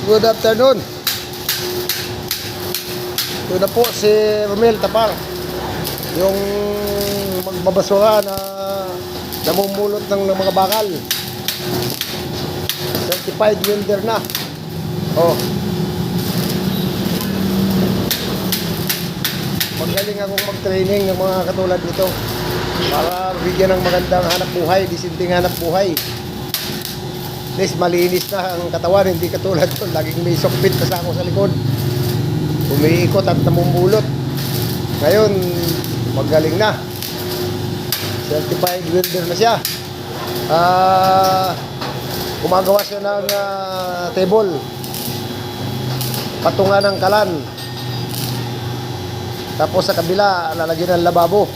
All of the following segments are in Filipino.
Good afternoon. Ito na po si Romel Tapang, yung magbabasura na namumulot ng mga bakal. Certified welder na. Oh. Magaling akong mag-training ng mga katulad nito para bigyan ng magandang hanap buhay, disenteng hanap buhay. At least malinis na ang katawan, hindi katulad ko, laging may sokpit pa ako sa likod. Umiikot at namumulot. Ngayon, magaling na. Certified welder na siya. Gumagawa siya ng table. Patungan ng kalan. Tapos sa kabila, lalagyan ng lababo.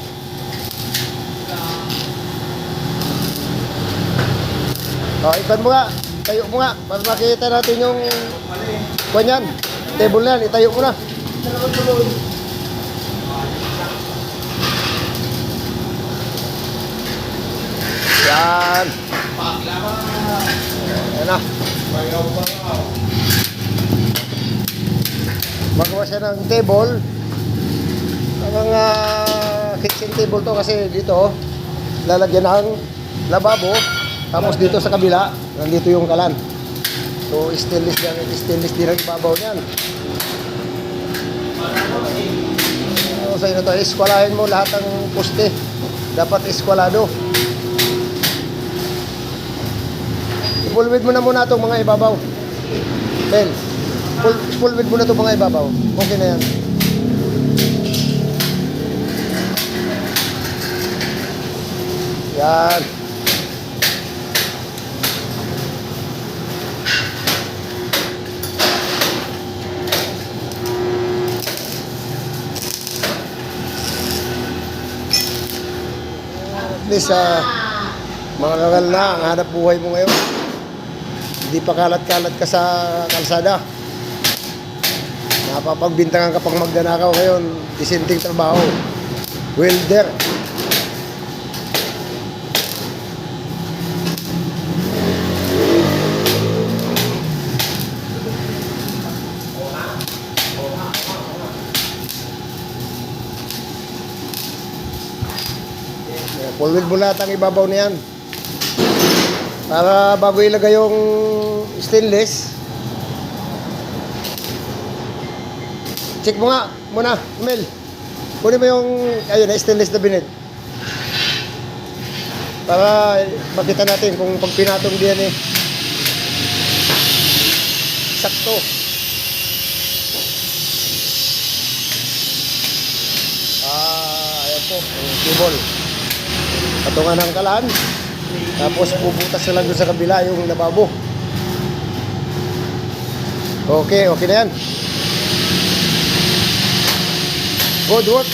Ikan mo nga. Tayo mo nga. Para makita natin yung kanyan. Table na yan. Itayo mo na. Yan. Yan na. Magawa siya ng table. Ang kitchen table to kasi dito lalagyan ng lababo. Tapos dito sa kabila, nandito yung kalan. So stainless din ang ibabaw niyan. So sa inyo to, eskwalahin mo lahat ng poste. Dapat eskwalado. Full-width mo na muna itong mga ibabaw. Ben, full-width mo na itong mga ibabaw. Okay na yan. Yan. At least, mga kangal na ang hanap buhay mo ngayon. Hindi pa kalat-kalat ka sa kalsada. Napapagbintangan ka pang magdanakaw ngayon. Disenteng trabaho. Welder. Full-width mo lahat ang ibabaw niyan. Para bago ilagay yung stainless. Check mo nga muna, Mel. Kunin mo yung ayun na stainless na binid. Para makita natin kung pag pinatong diyan sakto. Ayan po, yung cable. Patungan ng kalan. Tapos puputas na lang doon sa kabila yung lababo. Okay na yan. Good work.